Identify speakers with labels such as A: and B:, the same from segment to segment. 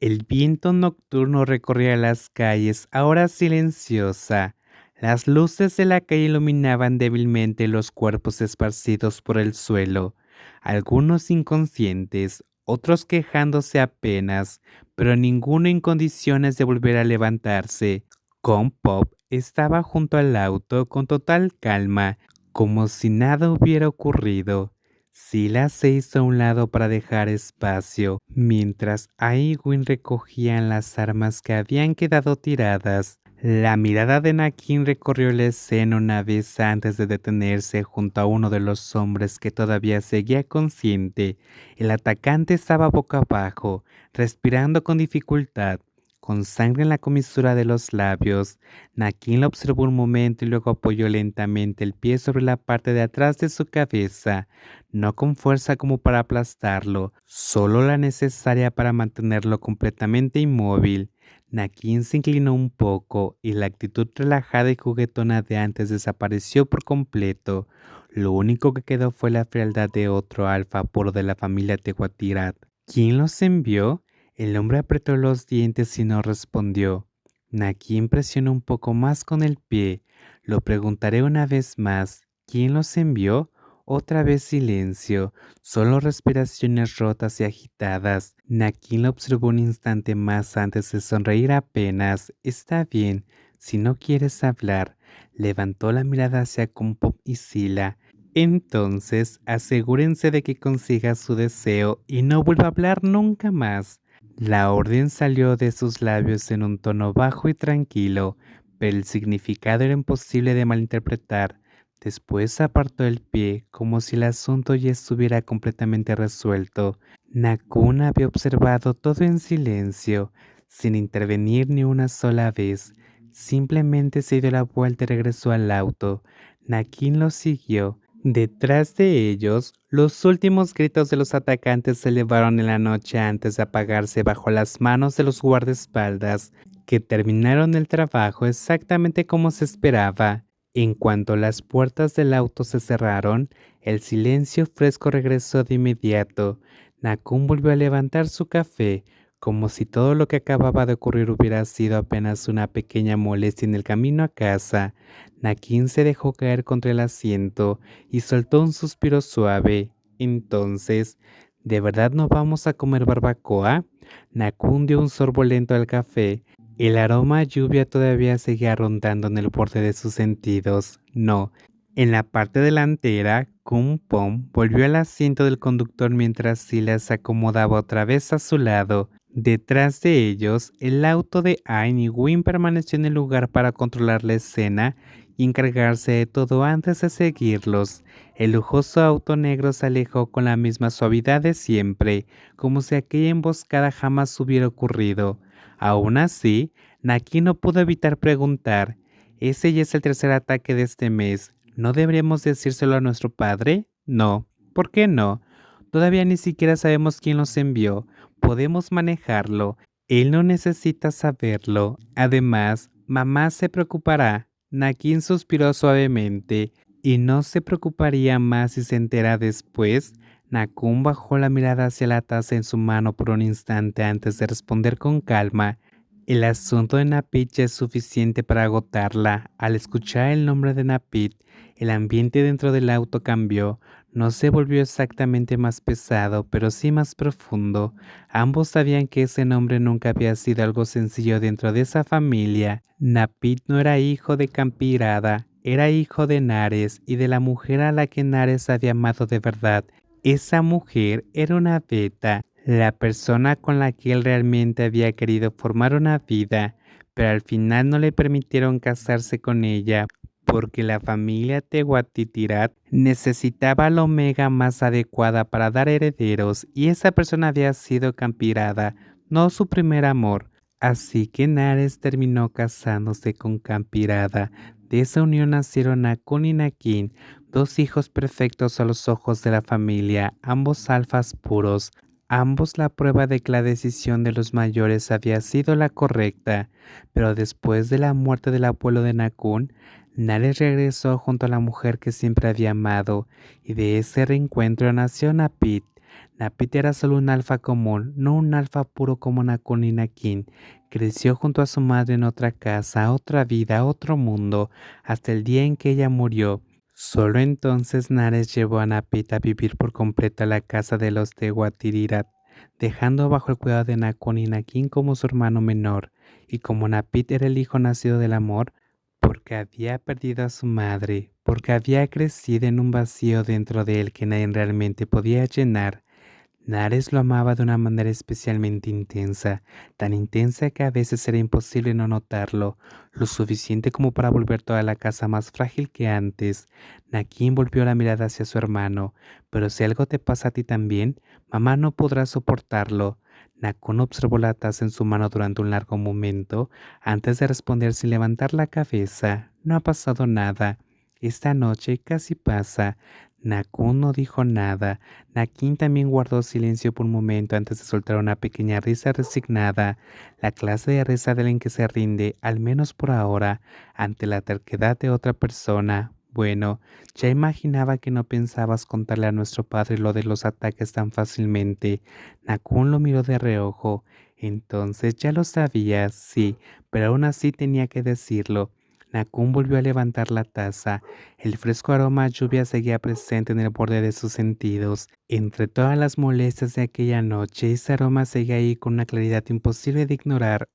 A: El viento nocturno recorría las calles, ahora silenciosa. Las luces de la calle iluminaban débilmente los cuerpos esparcidos por el suelo, algunos inconscientes, otros quejándose apenas, pero ninguno en condiciones de volver a levantarse. Con Pop estaba junto al auto con total calma, como si nada hubiera ocurrido. Silas se hizo a un lado para dejar espacio, mientras Aigwin recogían las armas que habían quedado tiradas. La mirada de Nakin recorrió la escena una vez antes de detenerse junto a uno de los hombres que todavía seguía consciente. El atacante estaba boca abajo, respirando con dificultad, con sangre en la comisura de los labios. Nakin lo observó un momento y luego apoyó lentamente el pie sobre la parte de atrás de su cabeza, no con fuerza como para aplastarlo, solo la necesaria para mantenerlo completamente inmóvil. Nakin se inclinó un poco y la actitud relajada y juguetona de antes desapareció por completo. Lo único que quedó fue la frialdad de otro alfa puro de la familia Tehuatirat. ¿Quién los envió? El hombre apretó los dientes y no respondió. Nakin presionó un poco más con el pie. Lo preguntaré una vez más. ¿Quién los envió? Otra vez silencio, solo respiraciones rotas y agitadas. Nakin lo observó un instante más antes de sonreír apenas. Está bien, si no quieres hablar. Levantó la mirada hacia Kumpop y Sila. Entonces, asegúrense de que consiga su deseo y no vuelva a hablar nunca más. La orden salió de sus labios en un tono bajo y tranquilo, pero el significado era imposible de malinterpretar. Después apartó el pie, como si el asunto ya estuviera completamente resuelto. Nakun había observado todo en silencio, sin intervenir ni una sola vez. Simplemente se dio la vuelta y regresó al auto. Nakin lo siguió. Detrás de ellos, los últimos gritos de los atacantes se elevaron en la noche antes de apagarse bajo las manos de los guardaespaldas, que terminaron el trabajo exactamente como se esperaba. En cuanto las puertas del auto se cerraron, el silencio fresco regresó de inmediato. Nakun volvió a levantar su café, como si todo lo que acababa de ocurrir hubiera sido apenas una pequeña molestia en el camino a casa. Nakin se dejó caer contra el asiento y soltó un suspiro suave. Entonces, ¿de verdad no vamos a comer barbacoa? Nakun dio un sorbo lento al café. El aroma a lluvia todavía seguía rondando en el borde de sus sentidos. No. En la parte delantera, Kun Pom volvió al asiento del conductor mientras Silas se acomodaba otra vez a su lado. Detrás de ellos, el auto de Ain y Win permaneció en el lugar para controlar la escena y encargarse de todo antes de seguirlos. El lujoso auto negro se alejó con la misma suavidad de siempre, como si aquella emboscada jamás hubiera ocurrido. Aún así, Naki no pudo evitar preguntar: «¿Ese ya es el tercer ataque de este mes? ¿No deberíamos decírselo a nuestro padre?» «No». «¿Por qué no? Todavía ni siquiera sabemos quién los envió. Podemos manejarlo. Él no necesita saberlo. Además, mamá se preocupará». Nakin suspiró suavemente. «¿Y no se preocuparía más si se entera después?» Nakun bajó la mirada hacia la taza en su mano por un instante antes de responder con calma. El asunto de Napit ya es suficiente para agotarla. Al escuchar el nombre de Napit, el ambiente dentro del auto cambió. No se volvió exactamente más pesado, pero sí más profundo. Ambos sabían que ese nombre nunca había sido algo sencillo dentro de esa familia. Napit no era hijo de Campirada, era hijo de Nares y de la mujer a la que Nares había amado de verdad. Esa mujer era una beta, la persona con la que él realmente había querido formar una vida, pero al final no le permitieron casarse con ella porque la familia Tehuatitirat necesitaba la omega más adecuada para dar herederos y esa persona había sido Campirada, no su primer amor. Así que Nares terminó casándose con Campirada. De esa unión nacieron Nakun y Nakin, dos hijos perfectos a los ojos de la familia, ambos alfas puros, ambos la prueba de que la decisión de los mayores había sido la correcta. Pero después de la muerte del abuelo de Nakun, Nares regresó junto a la mujer que siempre había amado, y de ese reencuentro nació Napit. Napit era solo un alfa común, no un alfa puro como Nakun y Nakin. Creció junto a su madre en otra casa, otra vida, otro mundo, hasta el día en que ella murió. Solo entonces Nares llevó a Napit a vivir por completo a la casa de los de Watirirat, dejando bajo el cuidado de Nakun y Nakin como su hermano menor, y como Napit era el hijo nacido del amor, porque había perdido a su madre, porque había crecido en un vacío dentro de él que nadie realmente podía llenar. Nares lo amaba de una manera especialmente intensa, tan intensa que a veces era imposible no notarlo, lo suficiente como para volver toda la casa más frágil que antes. Nakin volvió la mirada hacia su hermano, pero si algo te pasa a ti también, mamá no podrá soportarlo. Nakun observó la taza en su mano durante un largo momento, antes de responder sin levantar la cabeza. No ha pasado nada. Esta noche casi pasa. Nakun no dijo nada. Nakin también guardó silencio por un momento antes de soltar una pequeña risa resignada, la clase de risa de alguien que se rinde, al menos por ahora, ante la terquedad de otra persona. Bueno, ya imaginaba que no pensabas contarle a nuestro padre lo de los ataques tan fácilmente. Nakun lo miró de reojo. Entonces ya lo sabías, sí, pero aún así tenía que decirlo. Nakun volvió a levantar la taza. El fresco aroma a lluvia seguía presente en el borde de sus sentidos. Entre todas las molestias de aquella noche, ese aroma seguía ahí con una claridad imposible de ignorar.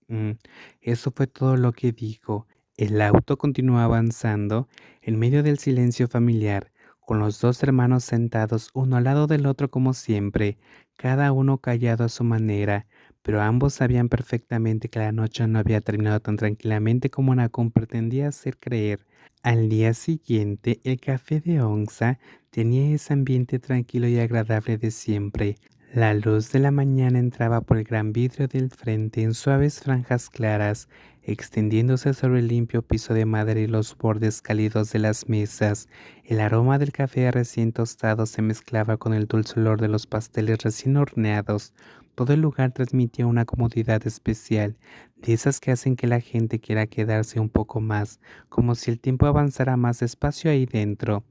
A: Eso fue todo lo que dijo. El auto continuó avanzando en medio del silencio familiar, con los dos hermanos sentados uno al lado del otro como siempre, cada uno callado a su manera, pero ambos sabían perfectamente que la noche no había terminado tan tranquilamente como Nakun pretendía hacer creer. Al día siguiente, el café de Onza tenía ese ambiente tranquilo y agradable de siempre. La luz de la mañana entraba por el gran vidrio del frente en suaves franjas claras, extendiéndose sobre el limpio piso de madera y los bordes cálidos de las mesas. El aroma del café recién tostado se mezclaba con el dulce olor de los pasteles recién horneados. Todo el lugar transmitía una comodidad especial, de esas que hacen que la gente quiera quedarse un poco más, como si el tiempo avanzara más despacio ahí dentro.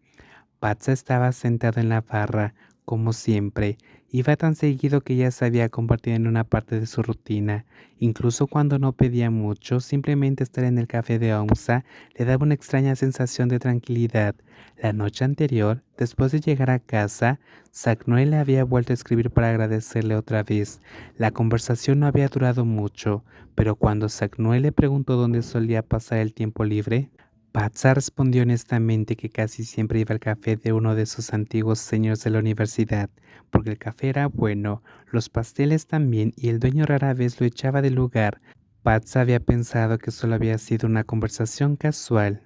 A: Patsa estaba sentado en la barra, como siempre. Iba tan seguido que ya se había convertido en una parte de su rutina. Incluso cuando no pedía mucho, simplemente estar en el café de Onza le daba una extraña sensación de tranquilidad. La noche anterior, después de llegar a casa, Sagnoe le había vuelto a escribir para agradecerle otra vez. La conversación no había durado mucho, pero cuando Sagnoe le preguntó dónde solía pasar el tiempo libre, Patsa respondió honestamente que casi siempre iba al café de uno de sus antiguos señores de la universidad, porque el café era bueno, los pasteles también, y el dueño rara vez lo echaba del lugar. Patsa había pensado que solo había sido una conversación casual.